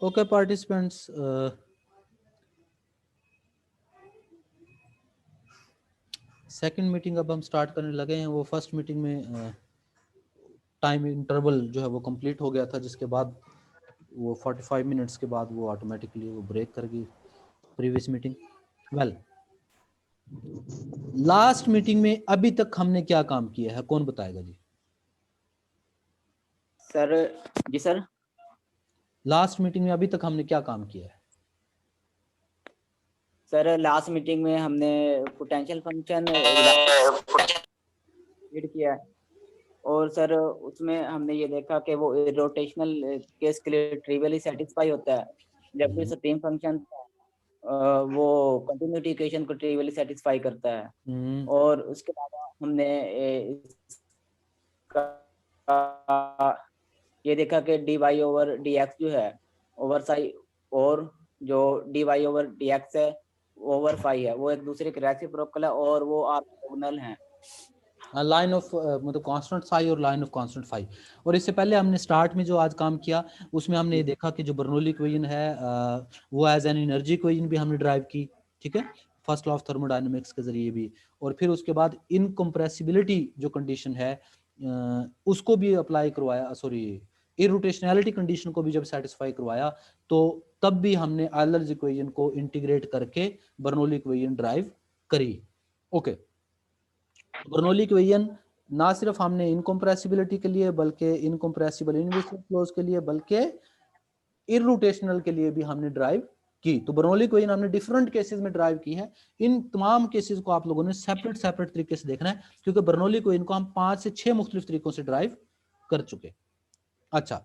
Okay participants, second meeting अब हम start करने लगे हैं। वो फर्स्ट मीटिंग में टाइम इंटरवल जो है वो कंप्लीट हो गया था, जिसके बाद वो 45 मिनट्स के बाद वो ऑटोमेटिकली वो ब्रेक कर गई previous meeting. Well, last meeting में अभी तक हमने क्या काम किया है, कौन बताएगा जी? सर जी सर, लास्ट मीटिंग में अभी तक हमने क्या काम किया है? सर लास्ट मीटिंग में हमने पोटेंशियल फंक्शन रीड किया है, और सर उसमें हमने ये देखा कि वो रोटेशनल केस के लिए ट्रिवियली सेटिस्फाई होता है, जबकि स्ट्रीम फंक्शन वो कंटिन्यूटी इक्वेशन को ट्रिवियली सेटिस्फाई करता है। और उसके अलावा हमने ये देखा कि D Y over D x जो है ओवर साई, और जो D Y over D X है ओवर फाई है, वो एक दूसरे के रेसिप्रोकल है और वो ऑर्थोगोनल हैं। लाइन ऑफ मतलब कांस्टेंट साई और लाइन ऑफ कांस्टेंट फाई। और इससे पहले हमने स्टार्ट में जो आज काम किया उसमें हमने ये देखा कि जो बर्नौली इक्वेशन है वो एज एन एनर्जी इक्वेशन भी हमने ड्राइव की, ठीक है, फर्स्ट लॉ ऑफ थर्मोडायनेमिक्स के जरिए भी। और फिर उसके बाद इनकम्प्रेसिबिलिटी जो कंडीशन है उसको भी अप्लाई करवाया, सॉरी इरोटेशनैलिटी कंडीशन को भी जब सेटिस्फाई करवाया तो तब भी हमने आयलर्स इक्वेशन को इंटीग्रेट करके बर्नौली इक्वेशन ड्राइव करी। ओके, बर्नौली इक्वेशन ना सिर्फ हमने इनकम्प्रेसिबिलिटी के लिए बल्कि इनकम्प्रेसिबल इनविसिबल फ्लोज के लिए बल्कि इरोटेशनल के लिए भी हमने ड्राइव की। तो बर्नौली इक्वेशन हमने डिफरेंट केसेस में ड्राइव की है। इन तमाम केसेस को आप लोगों ने सेपरेट सेपरेट तरीके से देखना है, क्योंकि बर्नौली इक्वेशन को हम 5 से 6 मुख्तलिफ तरीकों से ड्राइव कर चुके। अच्छा,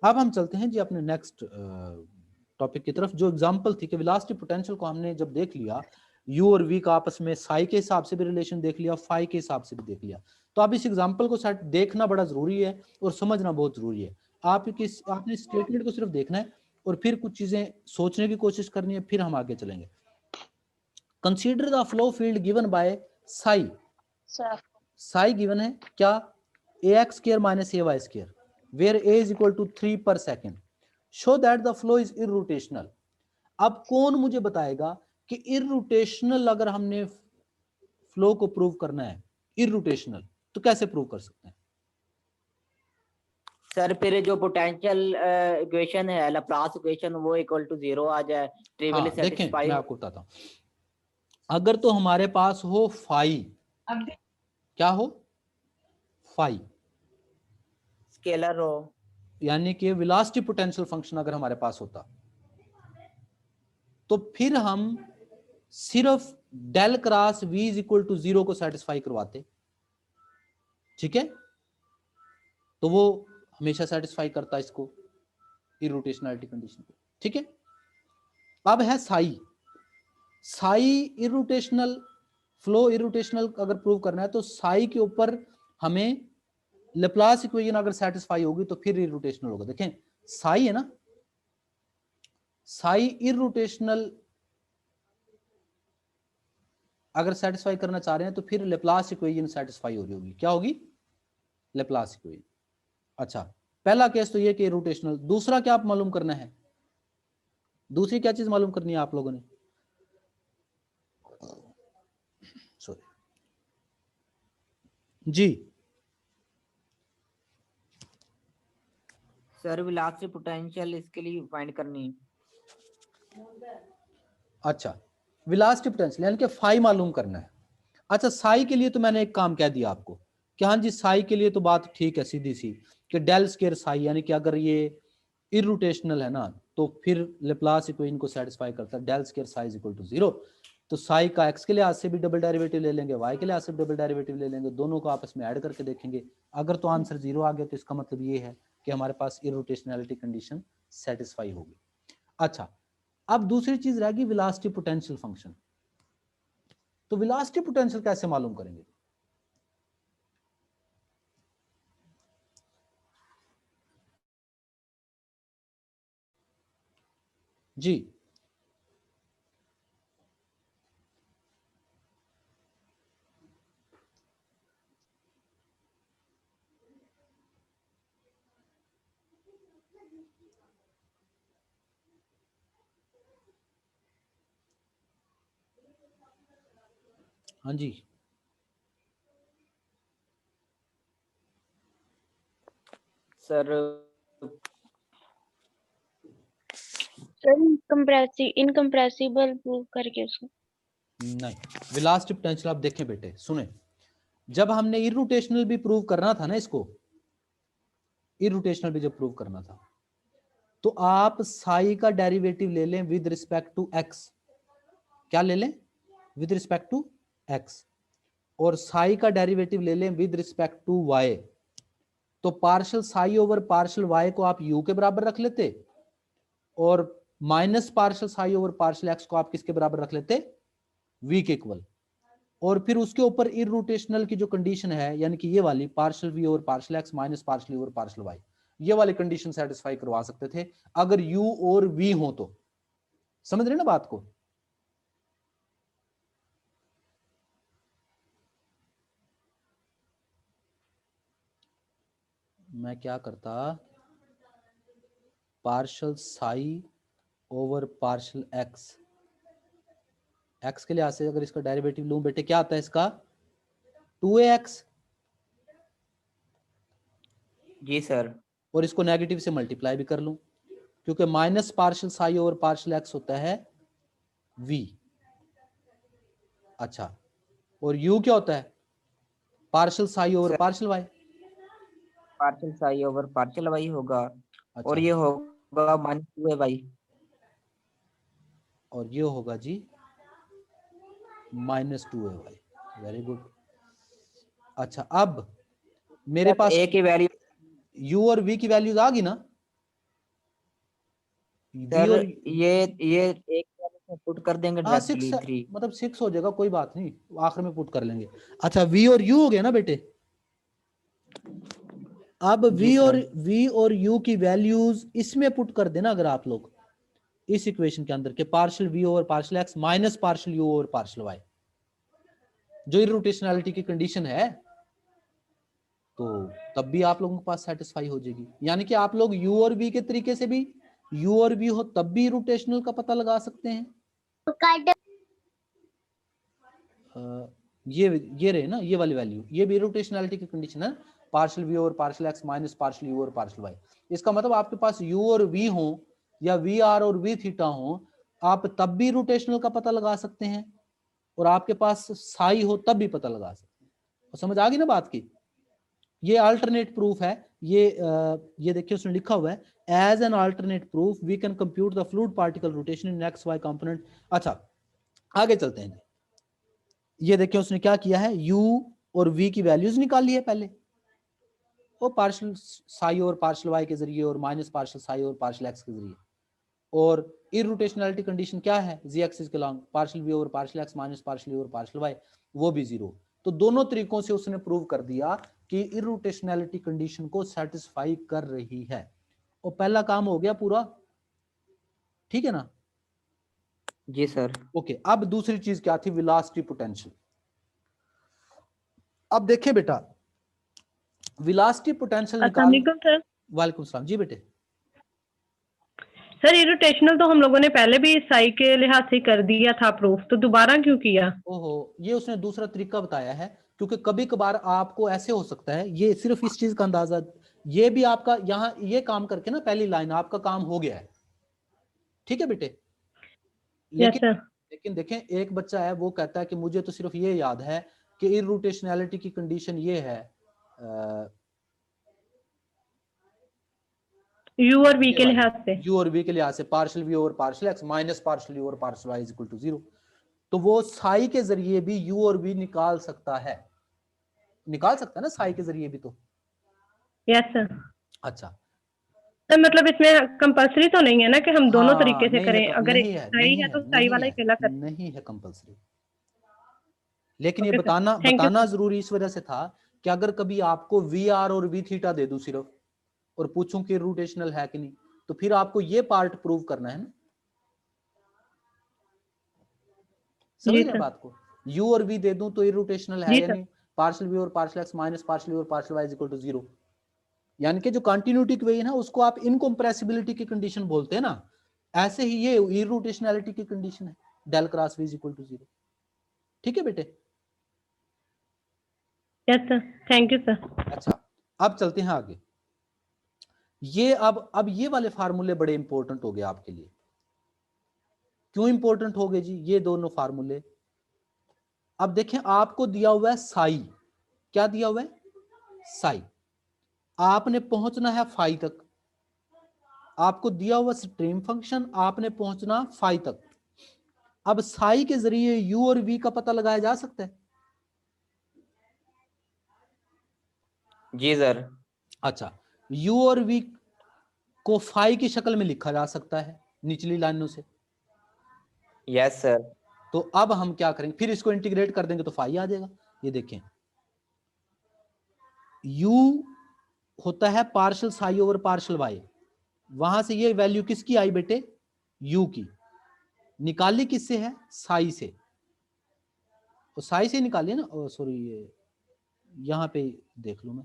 अब हम चलते हैं जी अपने नेक्स्ट टॉपिक की तरफ। जो एग्जांपल थी कि वेलोसिटी पोटेंशियल को हमने जब देख लिया, यू और वी का आपस में साई के हिसाब से भी रिलेशन देख लिया, फाई के हिसाब से भी देख लिया, तो अब इस एग्जांपल को सेट देखना बड़ा जरूरी है और समझना बहुत जरूरी है। आपने स्टेटमेंट को सिर्फ देखना है और फिर कुछ चीजें सोचने की कोशिश करनी है, फिर हम आगे चलेंगे। Consider the flow field given by Sai. Sai given है क्या? ax square minus ay square where a is equal to 3 per second. Show that the flow is irrotational. अब कौन मुझे बताएगा कि इरोटेशनल अगर हमने फ्लो को प्रूव करना है इरोटेशनल तो कैसे प्रूव कर सकते हैं? सर फिर जो पोटेंशियल इक्वेशन है लैप्लास इक्वेशन वो इक्वल टू 0 आ जाए, ट्रिवियली हाँ देखें, सेटिस्फाई मैं हो। आपको बताता हूं। अगर तो हमारे पास हो फाई, क्या हो? फाई, स्केलर हो, यानी कि वेलोसिटी पोटेंशियल फंक्शन अगर हमारे पास होता तो फिर हम सिर्फ del cross v is equal to 0 को सेटिस्फाई करवाते, ठीक है, तो वो हमेशा सेटिस्फाई करता है इसको, इरोटेशनलिटी कंडीशन को, ठीक है। अब है Sai. Sai irrotational flow, irrotational अगर प्रूव करना है तो साई के ऊपर हमें लेप्लास इक्वेशन अगर सेटिस्फाई होगी तो फिर इरोटेशनल होगा। देखें साई है ना, साई इरोटेशनल अगर सेटिस्फाई करना चाह रहे हैं तो फिर लेप्लास इक्वेशन सेटिस्फाई हो रही होगी। क्या होगी? Laplace equation. अच्छा, पहला केस तो ये कि रोटेशनल। दूसरा क्या आप मालूम करना है? दूसरी क्या चीज मालूम करनी है आप लोगों ने? सॉरी जी, सर वेलोसिटी पोटेंशियल इसके लिए फाइंड करनी है। अच्छा, वेलोसिटी पोटेंशियल यानी कि फाई मालूम करना है। अच्छा, साई के लिए तो मैंने एक काम कह दिया आपको कि हाँ जी, साई के लिए तो बात ठीक है सीधी सी कि डेल स्क्वायर साई, यानी कि अगर ये इरोटेशनल है ना तो फिर लेप्लास इक्वेशन को सेटिस्फाई करता है, del square psi is equal to 0। तो साई का एक्स के लिहाज से भी डबल डेरिवेटिव ले लेंगे, वाई के लिहाज से भी डबल डेरिवेटिव ले लेंगे, दोनों को आपस में ऐड करके देखेंगे। अगर तो आंसर 0 आ गया तो इसका मतलब ये है कि हमारे पास इरोटेशनलिटी कंडीशन सेटिस्फाई होगी। अच्छा, अब दूसरी चीज रहेगी वेलोसिटी पोटेंशियल फंक्शन। तो वेलोसिटी पोटेंशियल कैसे मालूम करेंगे? जी, हाँ जी सर इनकम्प्रेसिबल प्रूव करके उसको। नहीं, वेलोसिटी पोटेंशियल आप देखें बेटे, सुने, जब हमने इरोटेशनल भी प्रूव करना था ना, इसको इरोटेशनल भी जब प्रूव करना था, तो आप साई का डेरिवेटिव ले लें विद रिस्पेक्ट टू एक्स। क्या ले लें? With respect to X. और साई का डेरिवेटिव ले लें विद रिस्पेक्ट टू वाई। तो partial psi over partial Y को आप यू के बराबर रख लेते, और minus partial psi over partial X को आप किसके बराबर रख लेते? वी के इक्वल। और फिर उसके ऊपर इरोटेशनल की जो कंडीशन है, यानी कि ये वाली partial V over partial x minus partial over partial Y, ये वाली कंडीशन सेटिस्फाई करवा सकते थे अगर यू और वी हो तो। समझ रहे ना बात को? मैं क्या करता, partial psi over partial x, x के लिहाज से अगर इसका डेरिवेटिव लूं बेटे, क्या आता है इसका? 2ax। जी सर। और इसको नेगेटिव से मल्टीप्लाई भी कर लूं, क्योंकि minus partial psi over partial X होता है v। अच्छा, और u क्या होता है? Partial psi over partial Y. Partial psi over partial Y होगा। अच्छा, और ये होगा -2a/। और ये होगा जी -2ay। Very good. अच्छा, अब मेरे पास ए की वैल्यू u और v की वैल्यूज आ गई ना? v सर, और ये एक वैल्यू पुट कर देंगे हाँ डायरेक्टली 6, 3। मतलब 6 हो जाएगा, कोई बात नहीं, आखिर में पुट कर लेंगे। अच्छा, v और u हो गया ना बेटे? अब जी सर। v और u की वैल्यूज इसमें पुट कर देना अगर आप लोग, इस इक्वेशन के अंदर के partial v over partial x minus partial u over partial y, जो इरोटेशनलिटी की कंडीशन है, तो तब भी आप लोगों के पास सेटिस्फाई हो जाएगी। यानी कि आप लोग u और v के तरीके से भी, u और v हो तब भी इरोटेशनल का पता लगा सकते हैं। ये रहे ना, ये वाली वैल्यू, ये भी रोटेशनलिटी की कंडीशन है, partial V over partial x minus partial U over partial Y. इसका मतलब आपके पास यू और वी हो या वी आर और वी थीटा हो, आप तब भी रोटेशनल का पता लगा सकते हैं, और आपके पास साई हो तब भी पता लगा सकते हैं। और समझ आ गई ना बात की? ये अल्टरनेट प्रूफ है। ये देखिए उसने लिखा हुआ है, as an alternate proof we can compute the fluid particle rotation in X Y component. अच्छा, आगे चलते हैं। ये देखिए उसने क्या किया है, u और v की वैल्यूज निकाली है पहले, वो पार्शियल साई और पार्शियल y के जरिए, और माइनस पार्शियल साई और पार्शियल x के जरिए। और इरोटेशनलिटी कंडीशन क्या है, z एक्सिस के long partial v over partial x minus partial u over partial y, वो भी 0। तो दोनों तरीकों से उसने प्रूव कर दिया कि इरोटेशनलिटी कंडीशन को सेटिस्फाई कर रही है, और पहला काम हो गया पूरा। ठीक है ना? जी सर। ओके, अब दूसरी चीज क्या थी? Velocity potential. अब देखें बेटा, वेलोसिटी पोटेंशियल अस्सलाम निकाल। वालेकुम सर। वालेकुम सलाम जी बेटे। सर इरोटेशनल तो हम लोगों ने पहले भी साई के लिहाज से कर दिया था प्रूफ, तो दोबारा क्यों किया? ओहो, ये उसने दूसरा तरीका बताया है, क्योंकि कभी कभार आपको ऐसे हो सकता है, ये सिर्फ इस चीज का अंदाजा, ये भी आपका यहाँ ये काम करके ना, पहली लाइन आपका काम हो गया है। ठीक है बेटे? यस लेकिन सर। लेकिन देखें, एक बच्चा है वो कहता है कि मुझे तो सिर्फ ये याद है कि इरोटेशनलिटी की कंडीशन ये है, यू और वी के लिहाज से। यू और वी के लिहाज से partial V over partial x minus partial U over partial Y is equal to 0। तो वो साई के जरिए भी यू और वी निकाल सकता है, निकाल सकता है ना साई के जरिए भी तो। Yes sir. अच्छा, तो मतलब इसमें कंपलसरी तो नहीं है ना कि हम दोनों तरीके से नहीं करें? है, अगर नहीं है, साई नहीं है है, तो साई नहीं वाला ही है, पहला करें। नहीं है कंपल्सरी। लेकिन ये ओके सर, बताना थैंक यू बताना सर। जरूरी इस वजह से था कि अगर कभी आपको वी आर और वी थीटा दे दूं सिर्फ, और पूछूं कि रोटेशनल है कि नहीं, तो फिर आपको ये पार्ट प्रूव करना है ना। समझ जी गए सर। बात को? यू और वी दे दूं तो इरोटेशनल है जी या सर। नहीं, पार्शियल वी और partial x minus partial v और partial Y is equal to 0। यानी कि जो कंटिन्यूटी इक्वेशन है उसको आप इनकम्प्रेसिबिलिटी की कंडीशन बोलते हैं ना, ऐसे ही ये इरोटेशनलिटी की कंडीशन है, del cross V is equal to 0। ठीक है बेटे? Yes sir, thank you sir. अच्छा, अब चलते हैं आगे। ये अब ये वाले फार्मूले बड़े इंपॉर्टेंट हो गए आपके लिए। क्यों इंपॉर्टेंट हो गए जी ये दोनों फार्मूले? अब देखें, आपको दिया हुआ है साई। क्या दिया हुआ है? साई। आपने पहुंचना है फाई तक। आपको दिया हुआ स्ट्रीम फंक्शन, आपने पहुंचना फाई तक। अब साई के जरिए यू और वी का पता लगाया जा सकता है। जी सर। अच्छा, यू और वी को फाई की शक्ल में लिखा जा सकता है निचली लाइनों से। Yes sir. तो अब हम क्या करेंगे, फिर इसको इंटीग्रेट कर देंगे तो फाई आ जाएगा। ये देखें, u होता है partial psi over partial Y. वहां से ये वैल्यू किसकी आई बेटे? u की। निकाली किससे है? साई से। तो साई से निकालिए ना, सॉरी ये यहां पे देख लूं मैं,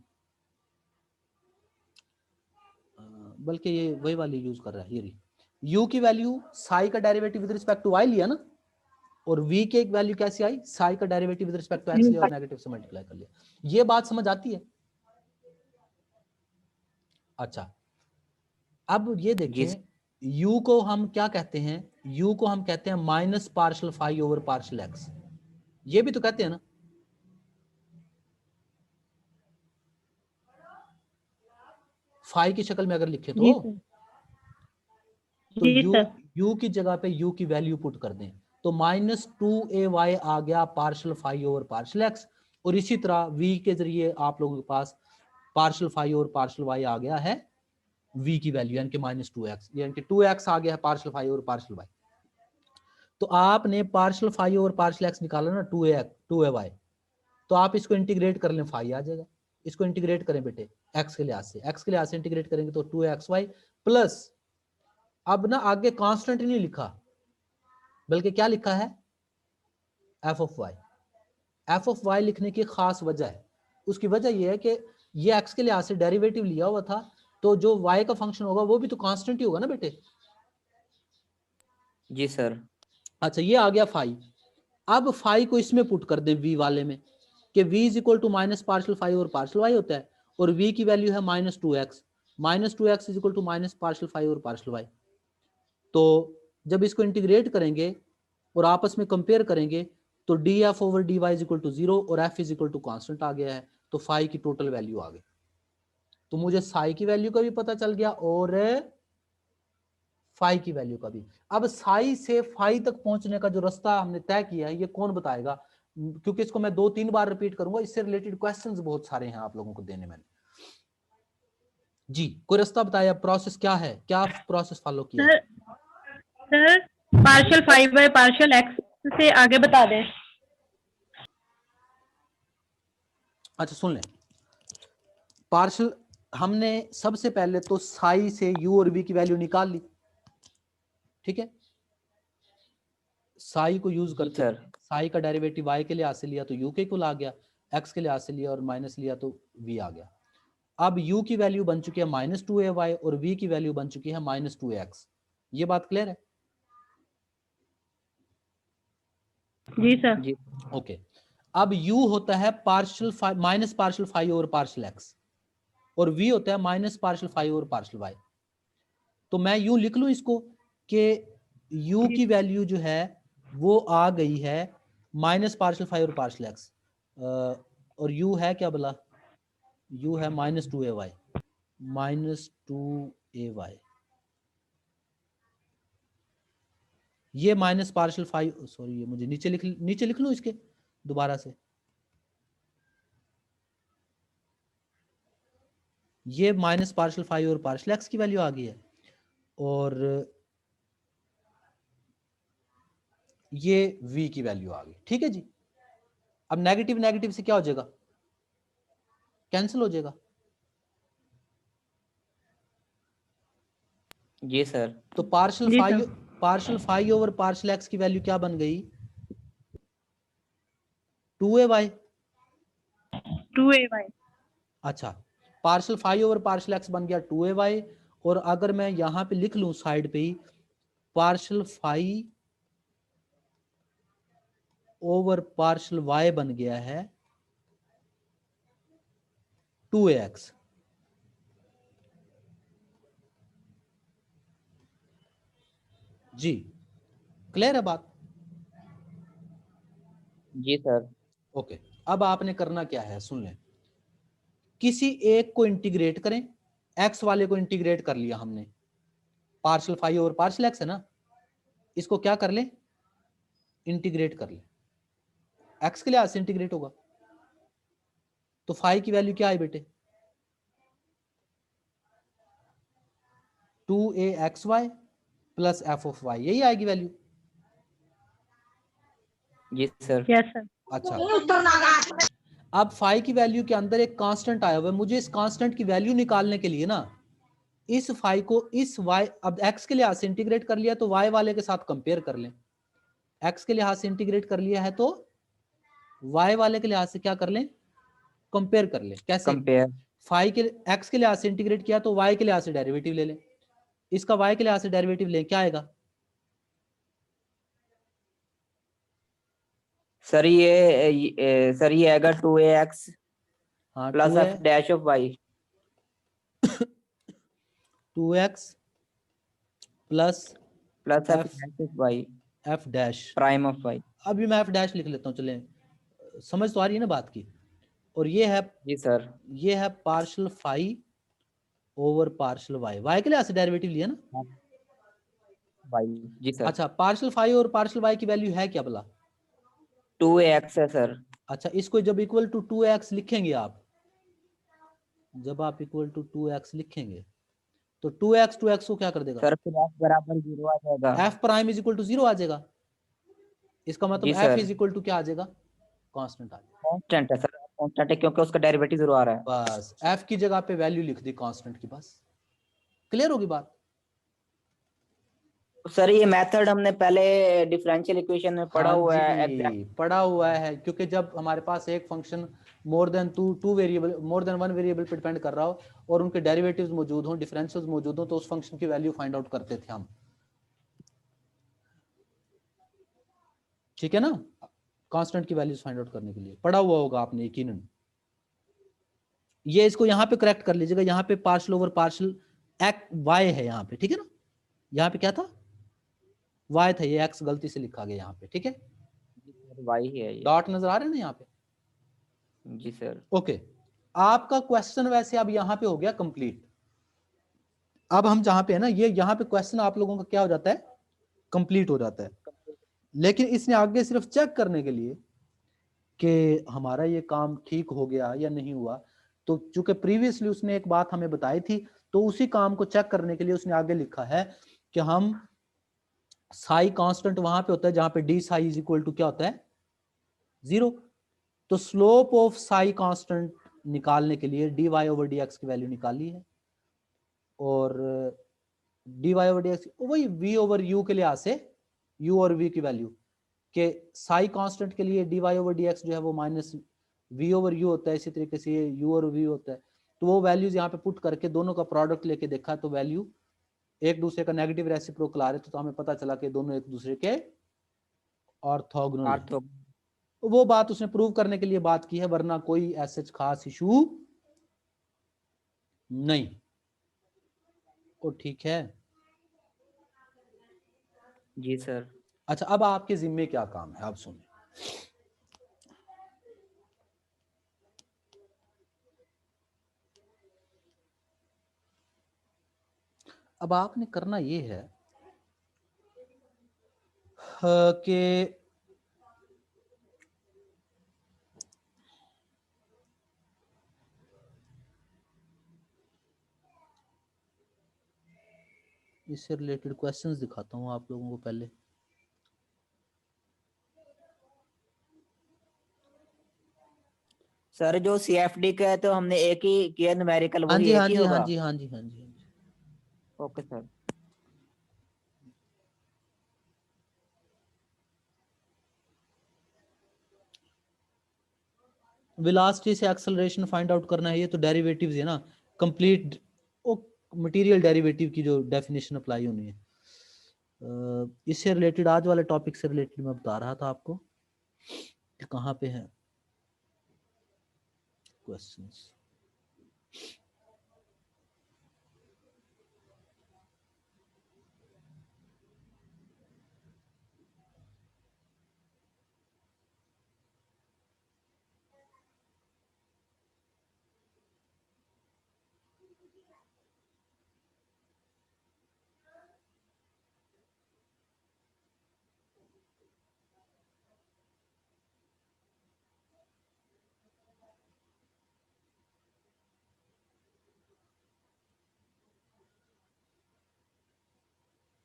बल्कि ये वही वाली यूज कर रहा है। ये रही u की वैल्यू, साई का derivative with respect to y लिया ना, और v के एक वैल्यू कैसी आई? साई का derivative with respect to x लिया और नेगेटिव से मल्टीप्लाई कर लिया। ये बात समझ आती है? अच्छा, अब ये देखें, u को हम क्या कहते हैं? u को हम कहते हैं minus partial phi over partial X. ये भी तो कहते हैं ना? फाई की शक्ल में अगर लिखे जी तो सर। तो जी u सर। u की जगह पे u की वैल्यू पुट कर दें तो -2ay आ गया partial phi over partial x. और इसी तरह v के जरिए आप लोगों के पास partial phi over partial y आ गया है v की वैल्यू, यानी कि -2x, यानी कि 2x आ गया है partial phi over partial y। तो आपने partial phi over partial x निकाला ना, 2ay, तो आप इसको इंटीग्रेट कर लें, फाई आ जाएगा। इसको इंटीग्रेट करें बेटे x के लिहाज से, x के लिहाज से इंटीग्रेट करेंगे तो 2xy प्लस, अब ना आगे कांस्टेंट नहीं लिखा बल्कि क्या लिखा है? F of y. F of y लिखने की खास वजह है। उसकी वजह यह है कि ये एक्स के लिहाज से डेरिवेटिव लिया हुआ था, तो जो वाई का फंक्शन होगा वो भी तो कांस्टेंट ही होगा ना बेटे। जी सर। अच्छा, ये आ गया फाई। अब फाई को इसमें पुट कर दे वी वाले में, कि v is equal to minus partial phi और पार्शियल वाई होता है, और v की वैल्यू है -2x। -2x is equal to minus partial phi और पार्शियल वाई। तो जब इसको इंटीग्रेट करेंगे और आपस में कंपेयर करेंगे तो d f over d y is equal to 0 और f is equal to constant आ गया है। तो फाई की टोटल वैल्यू आ गई। तो मुझे साई की वैल्यू का भी पता चल गया और फाई की वैल्यू का भी। अब साई से फाई तक पहुंचने का जो रास्ता हमने तय किया है ये कौन बताएगा? क्योंकि इसको मैं 2-3 बार रिपीट करूंगा, इससे रिलेटेड क्वेश्चंस बहुत सारे हैं आप लोगों को देने में। जी, कोई रास्ता बताया, प्रोसेस क्या है, क्या प्रोसेस फॉलो किया है? Sir partial five by partial x से आगे बता दें। अच्छा सुन लें, पार्शियल हमने सबसे पहले तो साई से यू और वी की वैल्यू निकाल ली, ठीक है। साई को यूज करते सर। साई का डेरिवेटिव y के लिहाज से लिया तो u के इक्वल आ गया, x के लिहाज से लिया और माइनस लिया तो v आ गया। अब u की वैल्यू बन चुकी है -2ay और v की वैल्यू बन चुकी है -2x। ये बात क्लियर है? जी सर। जी। ओके। अब u होता है minus partial phi over partial x और v होता है minus partial phi over partial y। तो मैं यूं लिख लूं इसको कि u की वैल्यू जो है वो आ गई है माइनस पार्शियल फाई और पार्शियल एक्स, और u है क्या बोला? u है -2ay, -2ay। ये माइनस पार्शियल फाइव, सॉरी ये मुझे नीचे लिख लूं इसके दोबारा से। ये माइनस पार्शियल फाइव और पार्शियल एक्स की वैल्यू आ गई है, और ये v की वैल्यू आ गई, ठीक है जी। अब नेगेटिव नेगेटिव से क्या हो जाएगा? कैंसिल हो जाएगा। जी सर। तो जी sir. Partial phi over partial x की वैल्यू क्या बन गई? 2ay। 2ay। अच्छा, partial phi over partial x बन गया 2ay, और अगर मैं यहां पे लिख लूं साइड पे ही, partial phi over partial y बन गया है 2ax। जी, क्लियर है बात? जी सर। ओके, अब आपने करना क्या है, सुन लें। किसी एक को इंटीग्रेट करें, एक्स वाले को इंटीग्रेट कर लिया हमने, पार्शियल फाई और पार्शियल एक्स है ना, इसको क्या कर लें, इंटीग्रेट कर लें। एक्स के लिहाज से इंटीग्रेट होगा तो फाई की वैल्यू क्या आई बेटे, 2axy plus F of Y, यही आएगी वैल्यू। जी सर। Yes sir. अच्छा, अब फाई की वैल्यू के अंदर एक कांस्टेंट आया हुआ है, मुझे इस कांस्टेंट की वैल्यू निकालने के लिए ना इस फाई को इस y, अब x के लिहाज से इंटीग्रेट कर लिया तो y वाले के साथ कंपेयर कर लें। x के लिहाज से इंटीग्रेट कर लिया है तो y वाले के लिहाज से क्या कर लें, कंपेयर कर लें। कैसे, कंपेयर। फाई के x के लिहाज से इंटीग्रेट किया तो y के लिहाज से डेरिवेटिव ले लें, इसका y के लिहाज से डेरिवेटिव लें, क्या आएगा? सर ये आएगा 2ax हाँ, plus f dash of y. 2x plus plus f f dash of y f dash prime of y. अभी मैं एफ डैश लिख लेता हूँ, चलें, समझ तो आ रही है ना बात की। और ये है, जी सर। ये है partial phi over partial y, y के लिहाज से डेरिवेटिव लिया ना। वाई। जी सर। अच्छा, पार्शियल फाई और पार्शियल वाई की वैल्यू है क्या भला? 2ax है सर। अच्छा, इसको जब इक्वल टू 2x लिखेंगे आप, जब आप इक्वल टू 2x लिखेंगे तो 2x को क्या कर देगा, सर फिर f बराबर 0 आ जाएगा। f prime is equal to 0 आ जाएगा। इसका मतलब जी f sir. Is equal to क्या आ जाएगा, कांस्टेंट आ जाएगा। कांस्टेंट है सर, कांस्टेंट है क्योंकि उसका डेरिवेटिव 0 आ रहा है। बस f की जगह पे वैल्यू लिख दी कांस्टेंट की, बस क्लियर होगी बात। सर ये मेथड हमने पहले डिफरेंशियल इक्वेशन में पढ़ा हाँ हुआ है जी, एग्जैक्ट। पढ़ा हुआ है, क्योंकि जब हमारे पास एक function more than two variable, more than one variable पे डिपेंड कर रहा हो और उनके डेरिवेटिव्स मौजूद हों, डिफरेंशियल्स मौजूद हों, तो उस फंक्शन की वैल्यू फाइंड आउट करते थे हम, ठीक है ना। कांस्टेंट की वैल्यूज फाइंड आउट करने के लिए पढ़ा हुआ होगा आपने यकीनन। ये इसको यहाँ पे करेक्ट कर लीजिएगा, यहाँ पे partial over partial x y है यहाँ पे, ठीक है ना। यहाँ पे क्या था, वाई था, ये एक्स गलती से लिखा गया यहाँ पे, ठीक है। वाई है ये। डॉट नजर आ रहे हैं ना यहाँ पे। जी सर। ओके, आपका क्वेश्चन वैसे अब यहाँ पे हो गया कंप्लीट। अब हम जहाँ पे है ना, ये यहाँ पे क्वेश्चन आप लोगों का क्या हो जाता है, कंप्लीट हो जाता है। लेकिन इसने आगे सिर्फ चेक करने के लिए कि हमारा ये काम ठीक हो गया या नहीं हुआ, तो चूंकि प्रीवियसली उसने एक बात हमें बताई थी, तो उसी काम को चेक करने के लिए उसने आगे लिखा है कि हम साई कांस्टेंट वहां पे होता है जहां पे d psi is equal to क्या होता है, 0। तो स्लोप ऑफ साई कांस्टेंट निकालने के लिए d Y over D x की वैल्यू निकाली है, और d Y over D x वही वी ओवर यू के लिहाज से यू और वी की वैल्यू के साई कांस्टेंट के लिए d Y over D x जो है वो माइनस वी ओवर यू होता है, इसी तरीके से ये यू और वी होता है। तो वो वैल्यूज यहाँ पे पुट करके दोनों का प्रोडक्ट लेके देखा तो वैल्यू एक दूसरे का नेगेटिव रेसिप्रोकल आ रहे थे, तो हमें पता चला कि दोनों एक दूसरे के ऑर्थोगोनल है। वो बात उसने प्रूव करने के लिए बात की है, वरना कोई ऐसा खास इशू नहीं। ओ ठीक है। जी सर। अच्छा, अब आपके जिम्मे क्या काम है, आप सुनिए। अब आपने करना ये है कि इससे रिलेटेड क्वेश्चंस दिखाता हूं आप लोगों को पहले। सर जो सीएफडी का है तो हमने एक ही किया न्यूमेरिकल, हाँ वही जी एक हाँ ही जी हाँ होगा। जी हाँ जी हाँ जी हाँ जी। Okay sir. वेलोसिटी से एक्सेलरेशन फाइंड आउट करना है, ये तो डेरिवेटिव्स है ना, कंप्लीट वो मटेरियल डेरिवेटिव की जो डेफिनेशन अप्लाई होनी है। इससे रिलेटेड आज वाले टॉपिक से रिलेटेड मैं बता रहा था आपको कि कहाँ पे है क्वेश्चंस।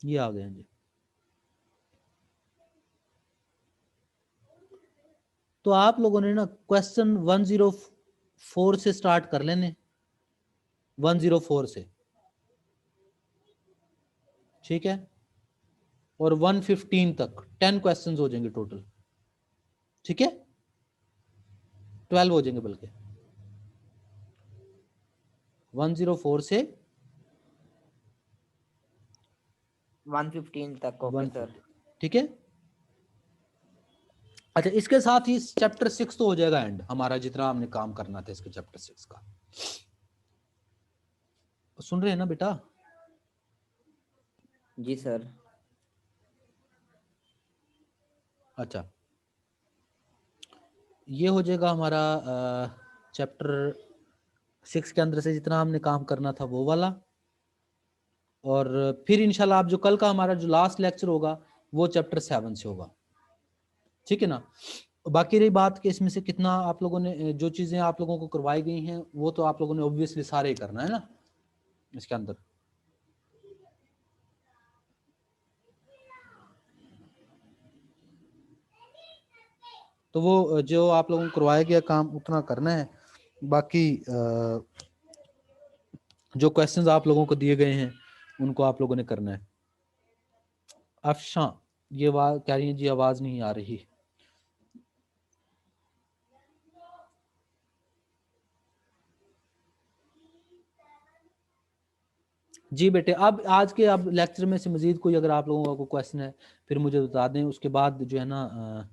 ये आ गए हैं जी। तो आप लोगों ने ना क्वेश्चन 104 से स्टार्ट कर लेने, 104 से, ठीक है, और 115 तक 10 क्वेश्चंस हो जाएंगे टोटल, ठीक है, 12 हो जाएंगे बल्कि, 104 से 115 तक। Okay sir. 150, ठीक है। अच्छा, इसके साथ ही चैप्टर 6 तो हो जाएगा एंड हमारा, जितना हमने काम करना था इसके चैप्टर 6 का। सुन रहे हैं ना बेटा? जी सर। अच्छा, ये हो जाएगा हमारा चैप्टर 6 के अंदर से जितना हमने काम करना था वो वाला। और फिर इंशाल्लाह आप जो कल का हमारा जो लास्ट लेक्चर होगा वो चैप्टर 7 से होगा, ठीक है ना। बाकी रही बात कि इसमें से कितना आप लोगों ने, जो चीजें आप लोगों को करवाई गई हैं वो तो आप लोगों ने ऑब्वियसली सारे ही करना है ना इसके अंदर। तो वो जो आप लोगों को करवाया गया काम उतना करना है। बाकी जो क्वेश्चंस आप लोगों को दिए गए हैं उनको आप लोगों ने करना है। अफशा ये बात कह रही है जी, आवाज नहीं आ रही। जी बेटे, अब आज के अब लेक्चर में से मजीद कोई अगर आप लोगों का कोई क्वेश्चन है फिर मुझे बता दें, उसके बाद जो है ना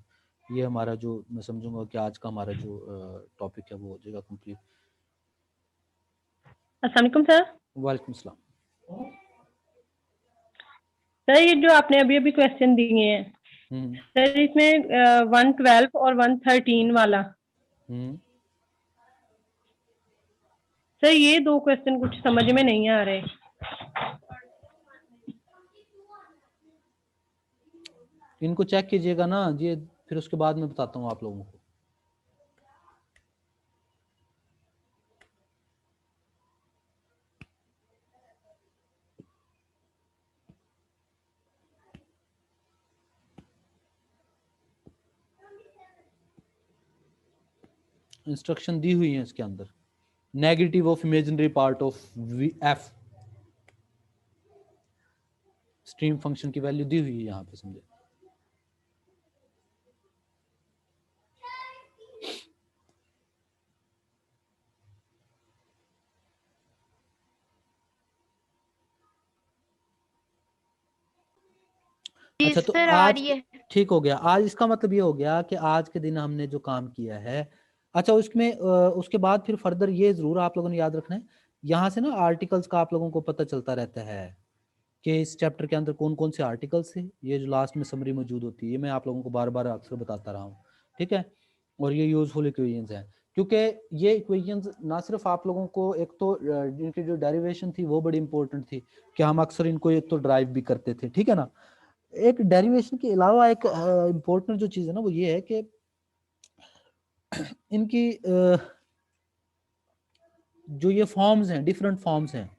ये हमारा जो मैं समझूंगा कि आज का हमारा जो टॉपिक है वो हो जाएगा कंप्लीट। अस्सलाम वालेकुम सर। वालेकुम सलाम। सर ये जो आपने अभी अभी क्वेश्चन दिए हैं सर, इसमें 112 और 113 वाला, सर ये दो क्वेश्चन कुछ समझ में नहीं आ रहे। इनको चेक कीजिएगा ना ये, फिर उसके बाद मैं बताता हूँ आप लोगों को। इंस्ट्रक्शन दी हुई है इसके अंदर, negative of imaginary part of F, stream function की वैल्यू दी हुई है यहाँ पे, समझे। अच्छा, तो आज ठीक हो गया। आज इसका मतलब ये हो गया कि आज के दिन हमने जो काम किया है, अच्छा उसमें उसके बाद फिर फर्दर ये जरूर आप लोगों ने याद रखना है, यहाँ से ना आर्टिकल्स का आप लोगों को पता चलता रहता है कि इस चैप्टर के अंदर कौन कौन से आर्टिकल्स है। ये जो लास्ट में समरी मौजूद होती है, ये मैं आप लोगों को बार बार अक्सर बताता रहा हूँ, ठीक है। और ये यूजफुल इक्वेशंस हैं, क्योंकि ये इक्वेशंस ना सिर्फ आप लोगों को, एक तो इनकी जो डेरिवेशन थी वो बड़ी इंपॉर्टेंट थी कि हम अक्सर इनको एक तो ड्राइव भी करते थे, ठीक है ना। एक डेरिवेशन के अलावा एक इम्पोर्टेंट जो चीज़ है ना वो ये है कि इनकी जो ये फॉर्म्स हैं, डिफरेंट फॉर्म्स हैं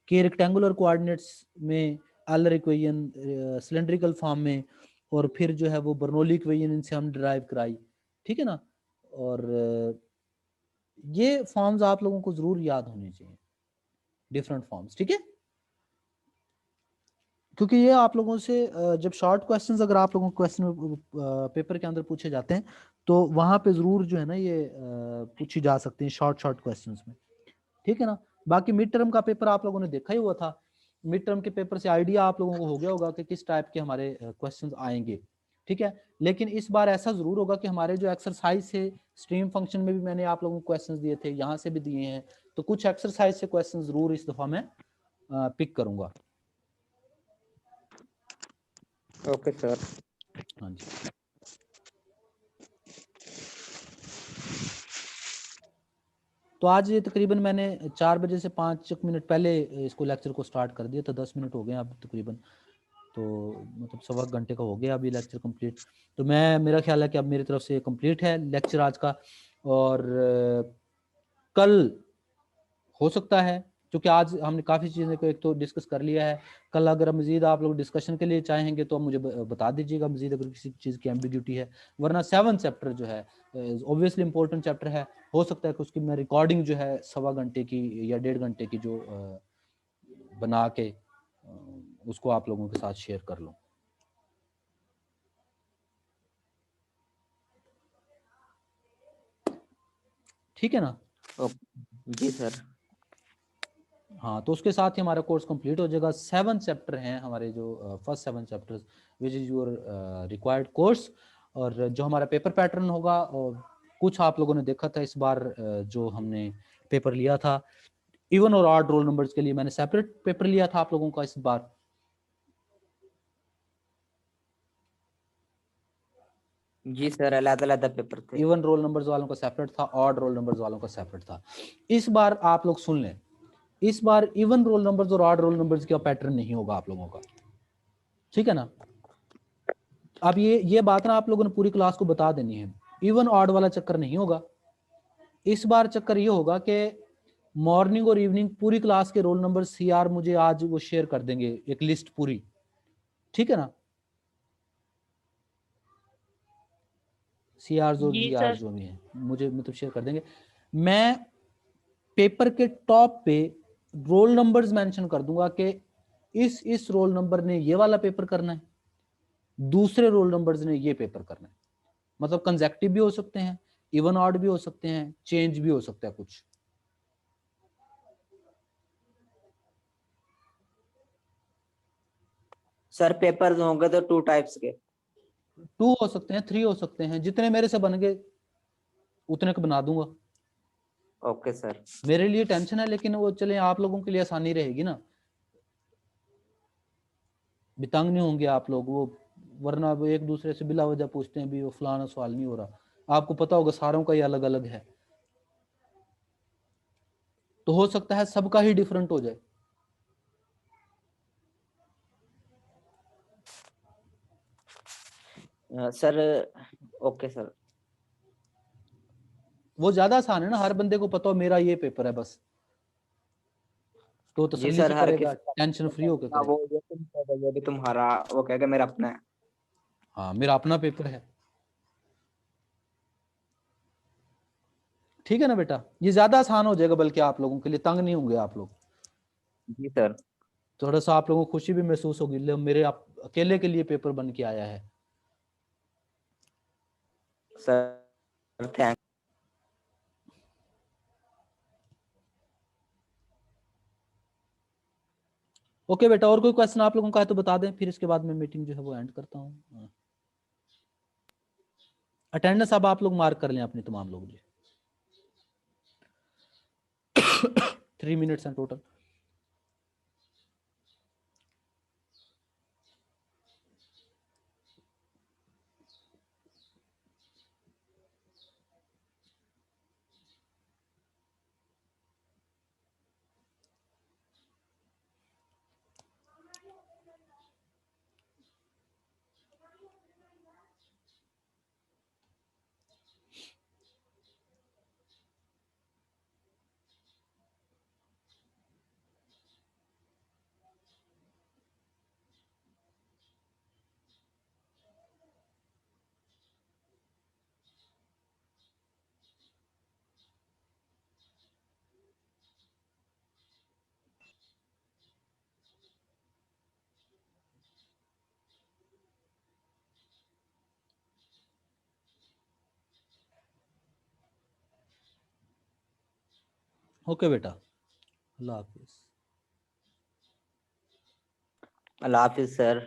कि रेक्टेंगुलर कोऑर्डिनेट्स में एलर इक्वेशन, सिलेंड्रिकल फॉर्म में, और फिर जो है वो बर्नौली इक्वेशन इनसे हम डिराइव कराई, ठीक है ना। और ये फॉर्म्स आप लोगों को जरूर याद होने चाहिए, डिफरेंट फॉर्म्स, ठीक है। क्योंकि ये आप लोगों से जब शॉर्ट क्वेश्चंस अगर आप लोगों को क्वेश्चन पेपर के अंदर पूछे जाते हैं तो वहां पे जरूर जो है ना ये पूछी जा सकती हैं शॉर्ट शॉर्ट क्वेश्चंस में, ठीक है ना। बाकी मिड टर्म का पेपर आप लोगों ने देखा ही हुआ था, मिड टर्म के पेपर से आइडिया आप लोगों को हो गया होगा कि किस टाइप के हमारे क्वेश्चंस आएंगे, ठीक है। लेकिन इस बार ऐसा जरूर होगा कि हमारे जो एक्सरसाइज है, स्ट्रीम फंक्शन में भी मैंने आप लोगों को क्वेश्चंस दिए थे, यहाँ से भी दिए हैं, तो कुछ एक्सरसाइज से क्वेश्चन जरूर इस दफा मैं पिक करूंगा। Okay sir. हाँ जी। तो आज ये तकरीबन मैंने 4 बजे से 5 मिनट पहले इसको लेक्चर को स्टार्ट कर दिया था, 10 मिनट हो गए अब तकरीबन, तो मतलब सवा घंटे का हो गया अभी लेक्चर कंप्लीट। तो मेरा ख्याल है कि अब मेरी तरफ से कंप्लीट है लेक्चर आज का, और कल हो सकता है, क्योंकि आज हमने काफ़ी चीज़ें को एक तो डिस्कस कर लिया है, कल अगर मज़ीद आप लोग डिस्कशन के लिए चाहेंगे तो मुझे बता दीजिएगा मज़ीद अगर किसी चीज़ की एम्बिग्यूटी है, वरना 7 चैप्टर जो है ऑब्वियसली इंपॉर्टेंट चैप्टर है, हो सकता है कि उसकी मैं रिकॉर्डिंग जो है सवा घंटे की या 1.5 घंटे की जो बना के उसको आप लोगों के साथ शेयर कर लूँ। ठीक है ना? जी सर। हाँ, तो उसके साथ ही हमारा कोर्स कंप्लीट हो जाएगा। 7 चैप्टर हैं हमारे, जो first 7 chapters which is your required course. और जो हमारा पेपर पैटर्न होगा, और कुछ आप लोगों ने देखा था इस बार जो हमने पेपर लिया था इवन और ऑड रोल नंबर्स के लिए, मैंने सेपरेट पेपर लिया था आप लोगों का इस बार। जी सर, अलग-अलग पेपर थे। इवन रोल नंबर्स वालों का सेपरेट था, ऑड रोल नंबर्स वालों का सेपरेट था। इस बार आप लोग सुन लें, इस बार इवन रोल नंबर्स और ऑड रोल नंबर्स का पैटर्न नहीं होगा आप लोगों का, ठीक है ना? अब ये बात ना आप लोगों ने पूरी क्लास को बता देनी है, इवन ऑड वाला चक्कर नहीं होगा। इस बार चक्कर ये होगा कि मॉर्निंग और इवनिंग पूरी क्लास के रोल नंबर सीआर मुझे आज वो शेयर कर देंगे, एक लिस्ट पूरी, ठीक है ना? सीआर और जीआर जो भी है मुझे मतलब शेयर कर देंगे। मैं पेपर के टॉप पे रोल नंबर्स मेंशन कर दूंगा कि इस रोल नंबर ने ये वाला पेपर करना है, दूसरे रोल नंबर्स ने ये पेपर करना है। मतलब कंसेक्टिव भी हो सकते हैं, इवन ऑड भी हो सकते हैं, चेंज भी हो सकता है कुछ। सर पेपर्स होंगे तो 2 टाइप्स के? 2 हो सकते हैं, 3 हो सकते हैं, जितने मेरे से बन गए उतने को बना दूंगा। Okay sir. मेरे लिए टेंशन है, लेकिन वो चले आप लोगों के लिए आसानी रहेगी ना, बितंग नहीं होंगे आप लोग। वो वरना वो एक दूसरे से बिला वजह पूछते हैं भी वो फलाना सवाल नहीं हो रहा, आपको पता होगा सारों का ही अलग अलग है, तो हो सकता है सबका ही डिफरेंट हो जाए। Sir okay sir. वो ज्यादा आसान है ना, हर बंदे को पता हो मेरा ये पेपर है बस, तो जी तसल्ली सर, से हर करेगा, किसी टेंशन फ्री होकर का करेगा। वो ये तुम कह दोगे कि तुम्हारा, वो कहेगा मेरा अपना है। हाँ, मेरा अपना पेपर है, ठीक है ना बेटा? ये ज्यादा आसान हो जाएगा, बल्कि आप लोगों के लिए तंग नहीं होंगे आप लोग। जी सर। थोड़ा सा आप लोगों को खुशी भी महसूस होगी, ले मेरे आप अकेले के लिए पेपर बन के आया है। Sir thank. ओके बेटा, और कोई क्वेश्चन आप लोगों का है तो बता दें, फिर इसके बाद मैं मीटिंग जो है वो एंड करता हूँ। अटेंडेंस अब आप लोग मार्क कर लें अपनी तमाम लोग जी। 3 मिनट्स हैं टोटल। ओके बेटा, अल्लाह हाफिज। अल्लाह हाफिज सर।